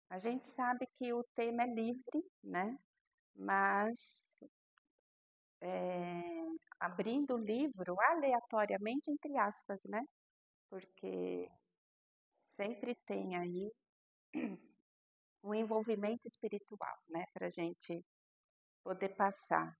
A gente sabe que o tema é livre, né? Mas abrindo o livro aleatoriamente, entre aspas, né? Porque sempre tem aí um envolvimento espiritual, né? Para a gente poder passar.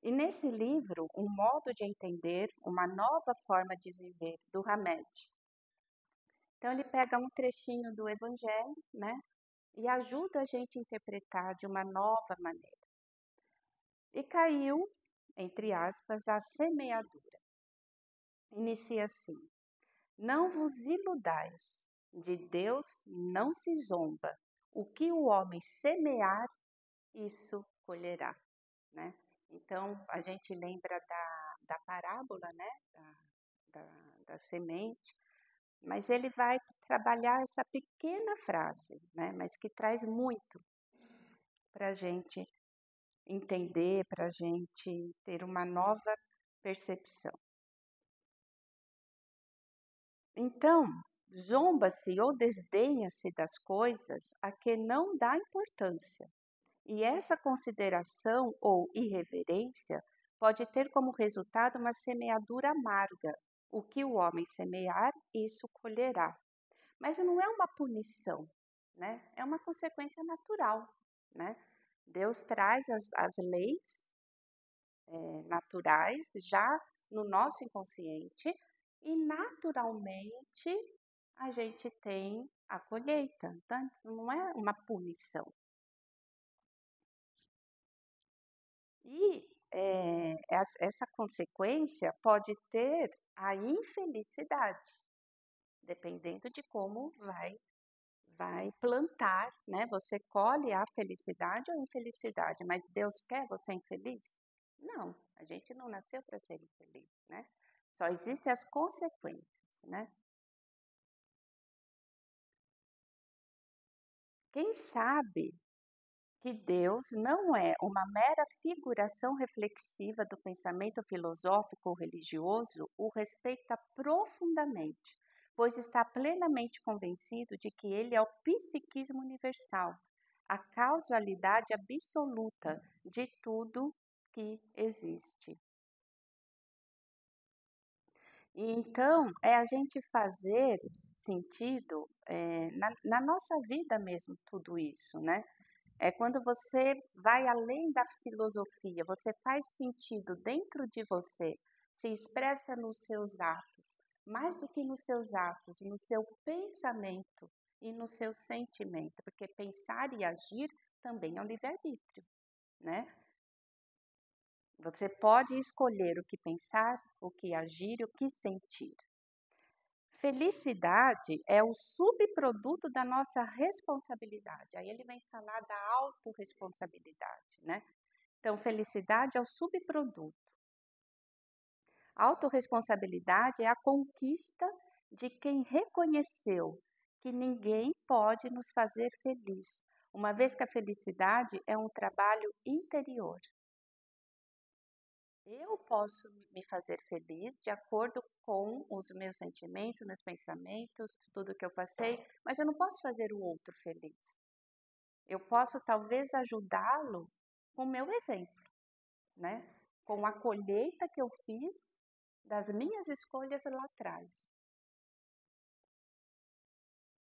E nesse livro, um modo de entender uma nova forma de viver do Hamed. Então ele pega um trechinho do Evangelho, né? E ajuda a gente a interpretar de uma nova maneira. E caiu, entre aspas, a semeadura. Inicia assim: não vos iludais, de Deus não se zomba. O que o homem semear, isso colherá, né? Então, a gente lembra da parábola, né? Da semente, mas ele vai trabalhar essa pequena frase, né? Mas que traz muito para a gente entender, para a gente ter uma nova percepção. Então, zomba-se ou desdenha-se das coisas a que não dá importância. E essa consideração ou irreverência pode ter como resultado uma semeadura amarga. O que o homem semear, isso colherá. Mas não é uma punição, né? É uma consequência natural, né? Deus traz as leis naturais já no nosso inconsciente e naturalmente a gente tem a colheita, tá? Não é uma punição. E essa consequência pode ter a infelicidade, dependendo de como vai plantar, né? Você colhe a felicidade ou a infelicidade, mas Deus quer você infeliz? Não, a gente não nasceu para ser infeliz, né? Só existem as consequências, né? Quem sabe que Deus não é uma mera figuração reflexiva do pensamento filosófico ou religioso, o respeita profundamente, pois está plenamente convencido de que ele é o psiquismo universal, a causalidade absoluta de tudo que existe. E então, é a gente fazer sentido na nossa vida mesmo, tudo isso, né? É quando você vai além da filosofia, você faz sentido dentro de você, se expressa nos seus atos, mais do que nos seus atos, no seu pensamento e no seu sentimento, porque pensar e agir também é um livre-arbítrio, né? Você pode escolher o que pensar, o que agir e o que sentir. Felicidade é o subproduto da nossa responsabilidade. Aí ele vem falar da autorresponsabilidade, né? Então, felicidade é o subproduto. Autorresponsabilidade é a conquista de quem reconheceu que ninguém pode nos fazer feliz, uma vez que a felicidade é um trabalho interior. Eu posso me fazer feliz de acordo com os meus sentimentos, meus pensamentos, tudo que eu passei, mas eu não posso fazer o outro feliz. Eu posso talvez ajudá-lo com o meu exemplo, né? Com a colheita que eu fiz das minhas escolhas lá atrás.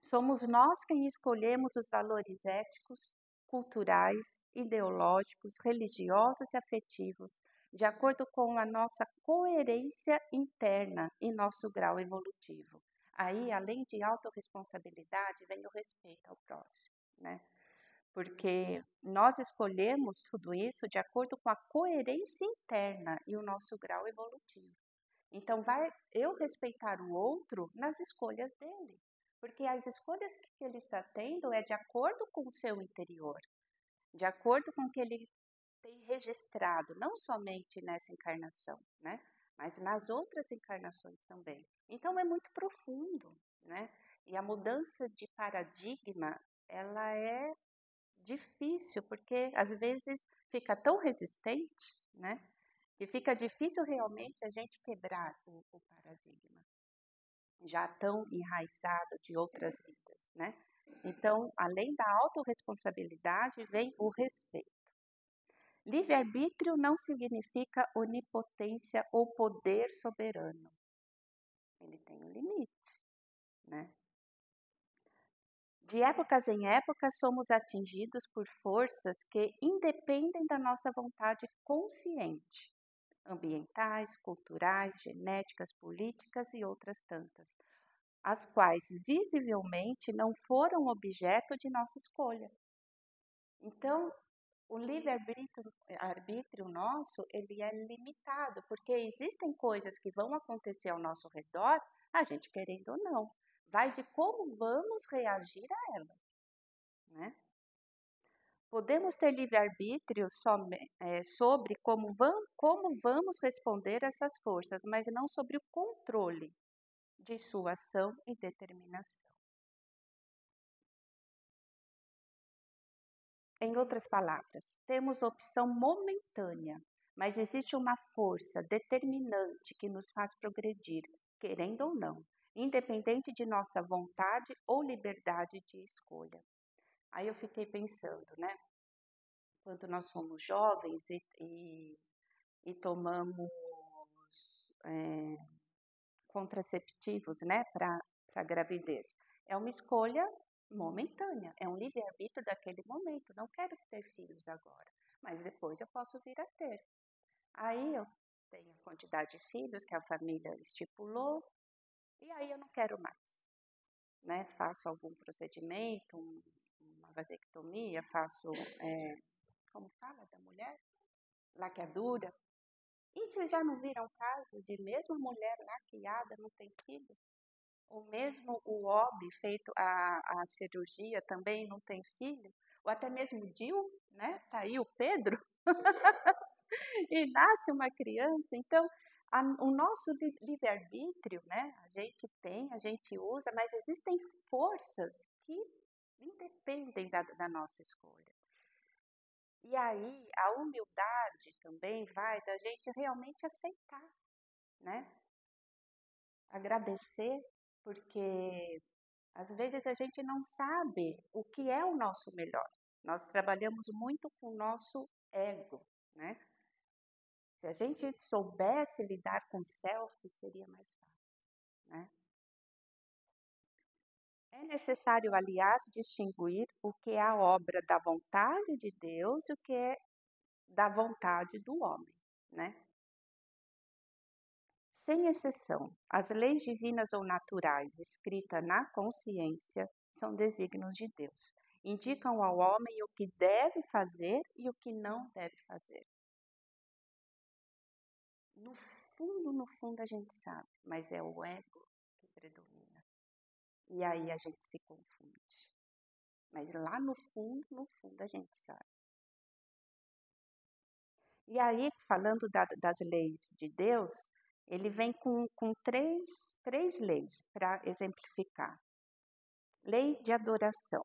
Somos nós quem escolhemos os valores éticos, culturais, ideológicos, religiosos e afetivos, de acordo com a nossa coerência interna e nosso grau evolutivo. Aí, além de autorresponsabilidade, vem o respeito ao próximo, né? Porque nós escolhemos tudo isso de acordo com a coerência interna e o nosso grau evolutivo. Então, vai eu respeitar o outro nas escolhas dele, porque as escolhas que ele está tendo é de acordo com o seu interior, de acordo com o que ele tem registrado, não somente nessa encarnação, né? Mas nas outras encarnações também. Então, é muito profundo, né? E a mudança de paradigma, ela é difícil, porque às vezes fica tão resistente, né? Que fica difícil realmente a gente quebrar o paradigma. já tão enraizado de outras vidas, né? Então, além da autorresponsabilidade, vem o respeito. Livre-arbítrio não significa onipotência ou poder soberano. Ele tem um limite, né? De épocas em épocas, somos atingidos por forças que independem da nossa vontade consciente, ambientais, culturais, genéticas, políticas e outras tantas, as quais visivelmente não foram objeto de nossa escolha. Então, o livre-arbítrio nosso, ele é limitado, porque existem coisas que vão acontecer ao nosso redor, a gente querendo ou não. Vai de como vamos reagir a ela, né? Podemos ter livre-arbítrio sobre como vamos responder a essas forças, mas não sobre o controle de sua ação e determinação. Em outras palavras, temos opção momentânea, mas existe uma força determinante que nos faz progredir, querendo ou não, independente de nossa vontade ou liberdade de escolha. Aí eu fiquei pensando, né? Quando nós somos jovens e tomamos contraceptivos, né, para a gravidez, é uma escolha momentânea, é um livre-arbítrio daquele momento. Não quero ter filhos agora, mas depois eu posso vir a ter. Aí eu tenho a quantidade de filhos que a família estipulou e aí eu não quero mais, né? Faço algum procedimento, uma vasectomia, faço, como fala da mulher? Laqueadura. E vocês já não viram caso de mesmo a mulher laqueada não tem filho? Ou mesmo o OB feito a cirurgia também não tem filho? Ou até mesmo o DIU, né? Tá aí o Pedro, e nasce uma criança. Então, o nosso livre-arbítrio, né? A gente usa, mas existem forças que independem da nossa escolha. E aí, a humildade também vai da gente realmente aceitar, né? Agradecer, porque às vezes a gente não sabe o que é o nosso melhor. Nós trabalhamos muito com o nosso ego, né? Se a gente soubesse lidar com o self, seria mais fácil, né? É necessário, aliás, distinguir o que é a obra da vontade de Deus e o que é da vontade do homem, né? Sem exceção, as leis divinas ou naturais escritas na consciência são desígnios de Deus. Indicam ao homem o que deve fazer e o que não deve fazer. No fundo a gente sabe, mas é o ego que predomina. E aí a gente se confunde. Mas lá no fundo a gente sabe. E aí, falando das leis de Deus, ele vem com três leis para exemplificar. Lei de adoração.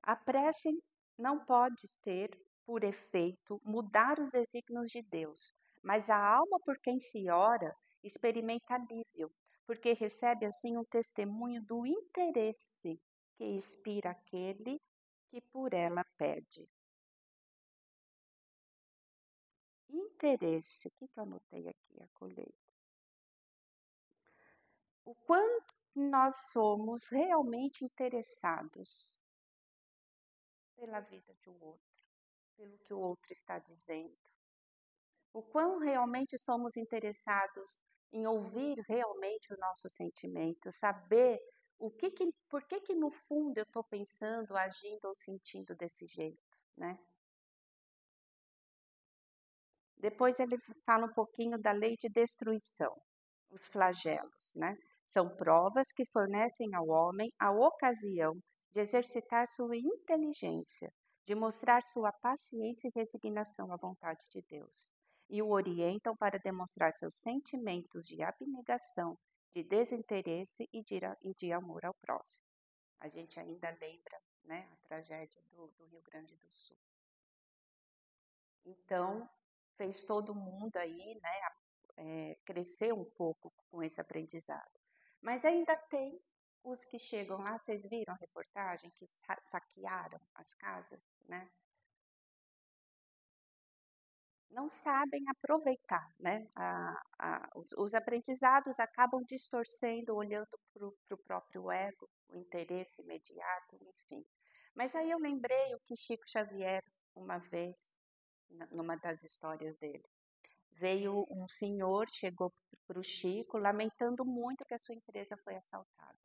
A prece não pode ter por efeito mudar os desígnios de Deus, mas a alma por quem se ora experimenta alívio, porque recebe assim um testemunho do interesse que inspira aquele que por ela pede. Interesse, o que eu anotei aqui? A colheita. O quanto nós somos realmente interessados pela vida de um outro, pelo que o outro está dizendo. O quão realmente somos interessados em ouvir realmente o nosso sentimento, saber por que no fundo eu estou pensando, agindo ou sentindo desse jeito, né? Depois ele fala um pouquinho da lei de destruição, os flagelos, né? São provas que fornecem ao homem a ocasião de exercitar sua inteligência, de mostrar sua paciência e resignação à vontade de Deus, e o orientam para demonstrar seus sentimentos de abnegação, de desinteresse e de amor ao próximo. A gente ainda lembra, né, a tragédia do Rio Grande do Sul. Então, fez todo mundo aí, né, crescer um pouco com esse aprendizado. Mas ainda tem os que chegam lá, vocês viram a reportagem, que saquearam as casas, né? Não sabem aproveitar, né? Os aprendizados acabam distorcendo, olhando para o próprio ego, o interesse imediato, enfim. Mas aí eu lembrei o que Chico Xavier, uma vez, numa das histórias dele, veio um senhor, chegou para o Chico, lamentando muito que a sua empresa foi assaltada.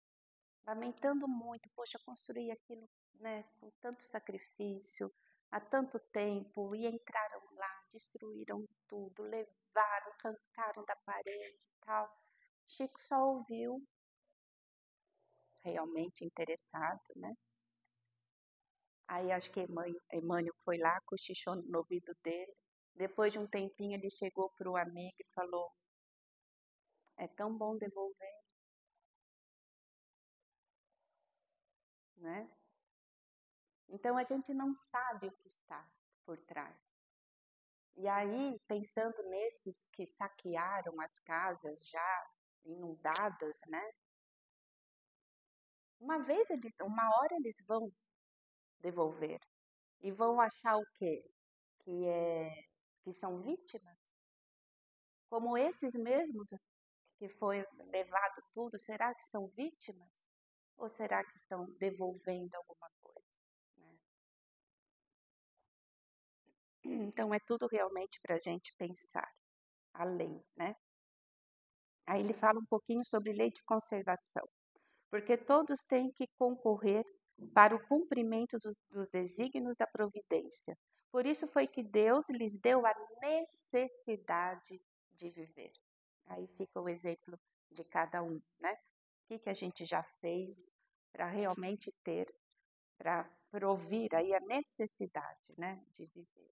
Lamentando muito, poxa, construí aquilo, né, com tanto sacrifício, há tanto tempo, e entraram lá, destruíram tudo, levaram, arrancaram da parede e tal. Chico só ouviu, realmente interessado, né? Aí acho que Emmanuel foi lá, cochichou no ouvido dele. Depois de um tempinho ele chegou para o amigo e falou, é tão bom devolver, né? Então a gente não sabe o que está por trás. E aí, pensando nesses que saquearam as casas já inundadas, né? Uma hora eles vão devolver e vão achar o quê? Que são vítimas, como esses mesmos que foi levado tudo, será que são vítimas? Ou será que estão devolvendo alguma coisa, né? Então é tudo realmente para a gente pensar além, né? Aí ele fala um pouquinho sobre lei de conservação, porque todos têm que concorrer para o cumprimento dos desígnios da providência. Por isso foi que Deus lhes deu a necessidade de viver. Aí fica o exemplo de cada um, né? O que a gente já fez para realmente ter, para provir aí a necessidade, né, de viver.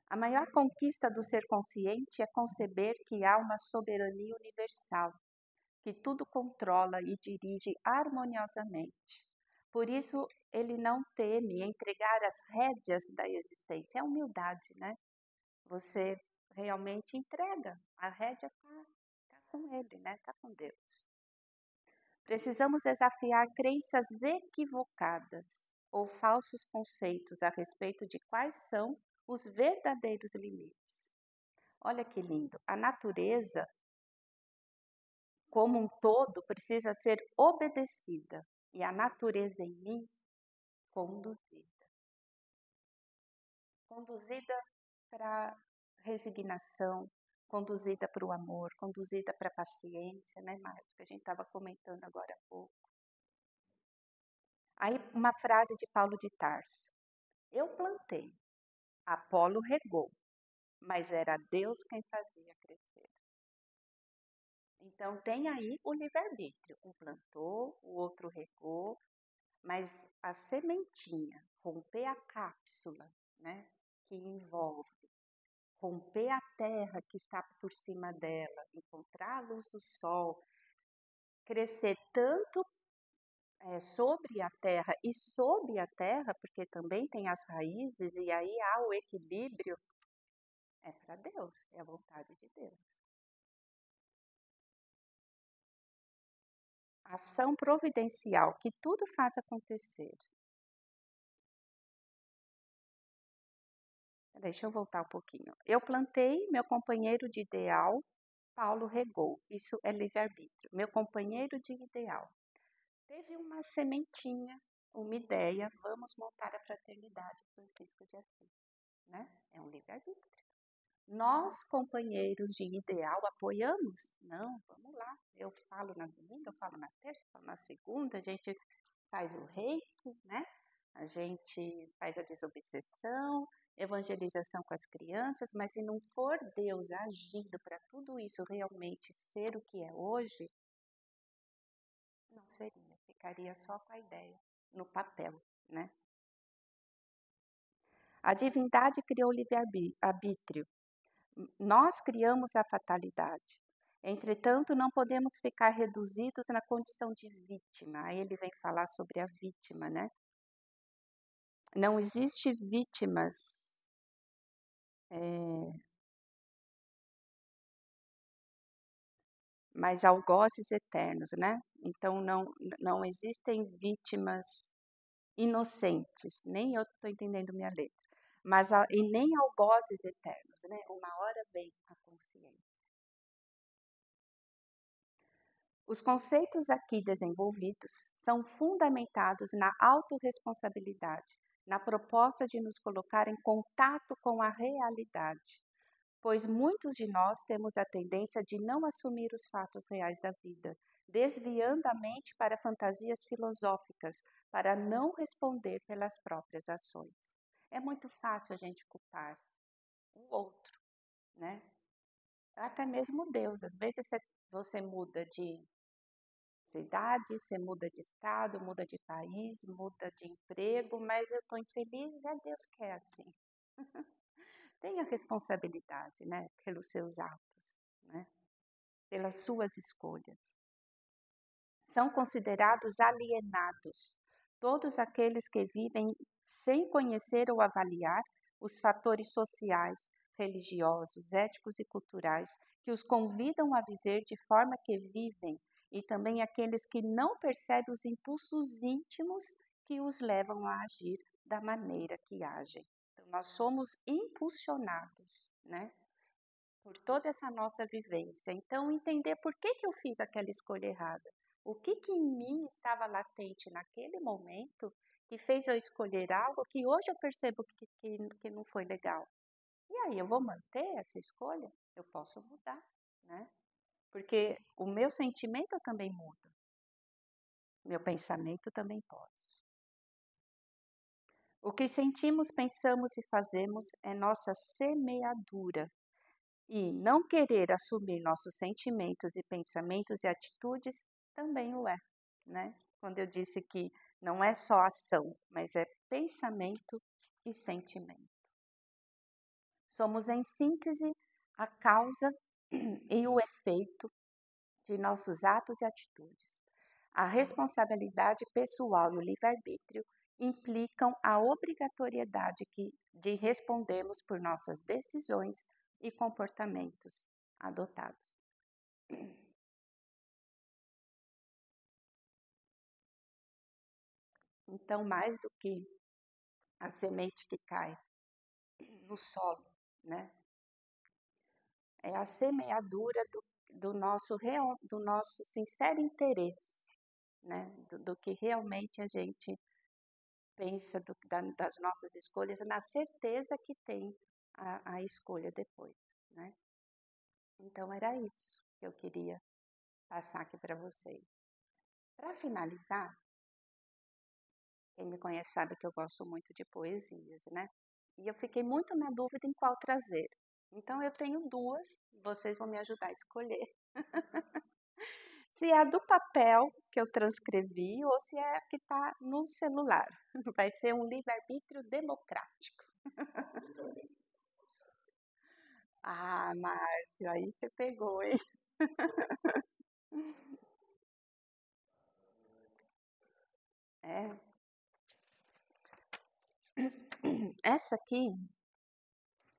A maior conquista do ser consciente é conceber que há uma soberania universal, que tudo controla e dirige harmoniosamente. Por isso, ele não teme entregar as rédeas da existência. É humildade, né? Você realmente entrega. A rédea está com ele, né? Está com Deus. Precisamos desafiar crenças equivocadas ou falsos conceitos a respeito de quais são os verdadeiros limites. Olha que lindo. A natureza como um todo precisa ser obedecida e a natureza em mim conduzida. Conduzida para resignação, conduzida para o amor, conduzida para a paciência, né, Márcio? Que a gente estava comentando agora há pouco. Aí uma frase de Paulo de Tarso. Eu plantei, Apolo regou, mas era Deus quem fazia crescer. Então tem aí o livre-arbítrio. Um plantou, o outro regou, mas a sementinha, romper a cápsula, né, que envolve, romper a terra que está por cima dela, encontrar a luz do sol, crescer tanto sobre a terra e sob a terra, porque também tem as raízes e aí há o equilíbrio, é para Deus, é a vontade de Deus. Ação providencial que tudo faz acontecer. Deixa eu voltar um pouquinho. Eu plantei, meu companheiro de ideal, Paulo regou. Isso é livre-arbítrio. Meu companheiro de ideal. Teve uma sementinha, uma ideia, vamos montar a fraternidade Francisco de Assis, né? É um livre-arbítrio. Nós, companheiros de ideal, apoiamos? Não, vamos lá. Eu falo na domingo, eu falo na terça, eu falo na segunda, a gente faz o reiki, né? A gente faz a desobsessão, evangelização com as crianças, mas se não for Deus agindo para tudo isso realmente ser o que é hoje, não seria, ficaria só com a ideia, no papel, né? A divindade criou o livre-arbítrio. Nós criamos a fatalidade. Entretanto, não podemos ficar reduzidos na condição de vítima. Aí ele vem falar sobre a vítima, né? Não existe vítimas mas algozes eternos, né? Então não existem vítimas inocentes, nem eu estou entendendo minha letra, e nem algozes eternos, né? Uma hora vem a consciência. Os conceitos aqui desenvolvidos são fundamentados na autorresponsabilidade, na proposta de nos colocar em contato com a realidade, pois muitos de nós temos a tendência de não assumir os fatos reais da vida, desviando a mente para fantasias filosóficas, para não responder pelas próprias ações. É muito fácil a gente culpar o outro, né? Até mesmo Deus. Às vezes você muda de cidade, você muda de estado, muda de país, muda de emprego, mas eu estou infeliz, é Deus que é assim. Tenha responsabilidade, né, pelos seus atos, né, pelas suas escolhas. São considerados alienados todos aqueles que vivem sem conhecer ou avaliar os fatores sociais, religiosos, éticos e culturais que os convidam a viver de forma que vivem, e também aqueles que não percebem os impulsos íntimos que os levam a agir da maneira que agem. Então, nós somos impulsionados, né, por toda essa nossa vivência. Então, entender por que eu fiz aquela escolha errada. O que em mim estava latente naquele momento que fez eu escolher algo que hoje eu percebo que não foi legal. E aí, eu vou manter essa escolha? Eu posso mudar, né? Porque o meu sentimento também muda. Meu pensamento também pode. O que sentimos, pensamos e fazemos é nossa semeadura. E não querer assumir nossos sentimentos e pensamentos e atitudes também o é, né? Quando eu disse que não é só ação, mas é pensamento e sentimento. Somos, em síntese, a causa e o efeito de nossos atos e atitudes. A responsabilidade pessoal e o livre-arbítrio implicam a obrigatoriedade de respondermos por nossas decisões e comportamentos adotados. Então, mais do que a semente que cai no solo, né? É a semeadura do nosso sincero interesse, né? Do que realmente a gente pensa das nossas escolhas, na certeza que tem a escolha depois, né? Então, era isso que eu queria passar aqui para vocês. Para finalizar, quem me conhece sabe que eu gosto muito de poesias, né? E eu fiquei muito na dúvida em qual trazer. Então eu tenho duas, vocês vão me ajudar a escolher. Se é a do papel que eu transcrevi ou se é a que está no celular. Vai ser um livre-arbítrio democrático. Ah, Márcio, aí você pegou, hein? É. Essa aqui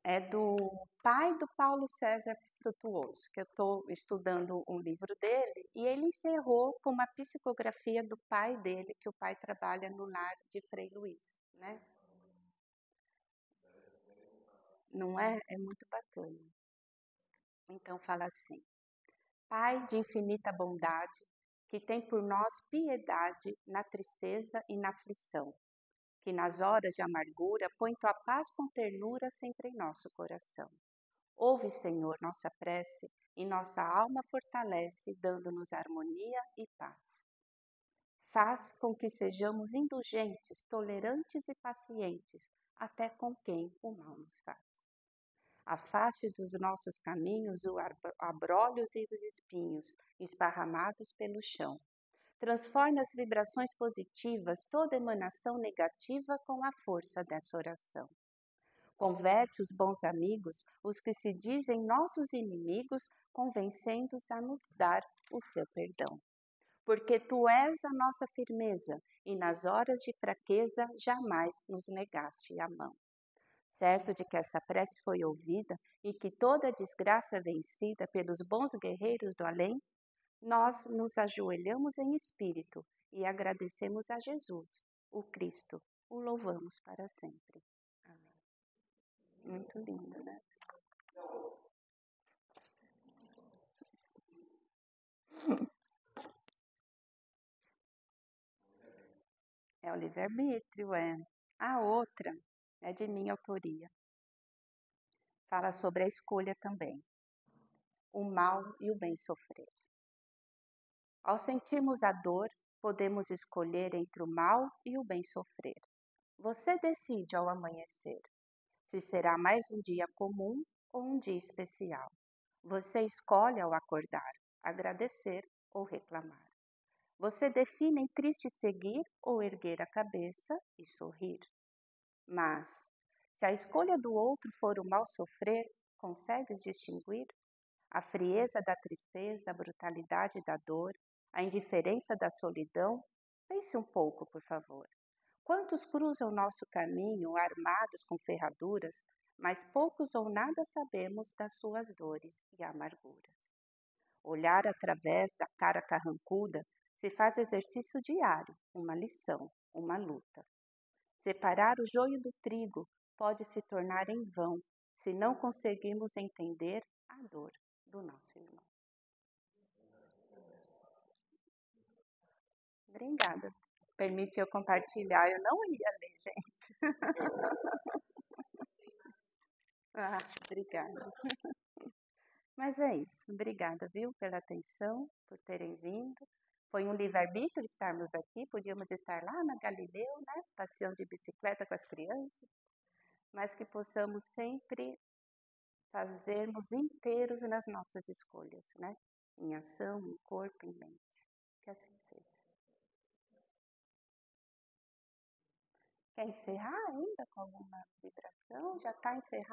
é do pai do Paulo César Frutuoso, que eu estou estudando um livro dele, e ele encerrou com uma psicografia do pai dele, que o pai trabalha no lar de Frei Luiz, né? Não é? É muito bacana. Então fala assim: Pai de infinita bondade, que tem por nós piedade na tristeza e na aflição, que nas horas de amargura põe tua paz com ternura sempre em nosso coração. Ouve, Senhor, nossa prece e nossa alma fortalece, dando-nos harmonia e paz. Faz com que sejamos indulgentes, tolerantes e pacientes, até com quem o mal nos faz. Afaste dos nossos caminhos os abrolhos e os espinhos esparramados pelo chão. Transforme as vibrações positivas, toda emanação negativa, com a força dessa oração. Converte os bons amigos, os que se dizem nossos inimigos, convencendo-os a nos dar o seu perdão. Porque tu és a nossa firmeza, e nas horas de fraqueza jamais nos negaste a mão. Certo de que essa prece foi ouvida e que toda desgraça vencida pelos bons guerreiros do além, Nós nos ajoelhamos em espírito e agradecemos a Jesus, o Cristo. O louvamos para sempre. Amém. Muito lindo, né? É o livre-arbítrio, é. A outra é de minha autoria. Fala sobre a escolha também. O mal e o bem sofrer. Ao sentirmos a dor, podemos escolher entre o mal e o bem sofrer. Você decide ao amanhecer se será mais um dia comum ou um dia especial. Você escolhe ao acordar, agradecer ou reclamar. Você define em triste seguir ou erguer a cabeça e sorrir. Mas, se a escolha do outro for o mal sofrer, consegues distinguir? A frieza da tristeza, a brutalidade da dor, a indiferença da solidão? Pense um pouco, por favor. Quantos cruzam nosso caminho armados com ferraduras, mas poucos ou nada sabemos das suas dores e amarguras. Olhar através da cara carrancuda se faz exercício diário, uma lição, uma luta. Separar o joio do trigo pode se tornar em vão se não conseguirmos entender a dor do nosso irmão. Obrigada. Permite eu compartilhar, eu não ia ler, gente. Ah, obrigada. Mas é isso. Obrigada, viu, pela atenção, por terem vindo. Foi um livre-arbítrio estarmos aqui. Podíamos estar lá na Galileu, né, passeando de bicicleta com as crianças, mas que possamos sempre fazermos inteiros nas nossas escolhas, né? Em ação, em corpo, em mente. Que assim seja. Quer encerrar ainda com alguma vibração? Já está encerrado?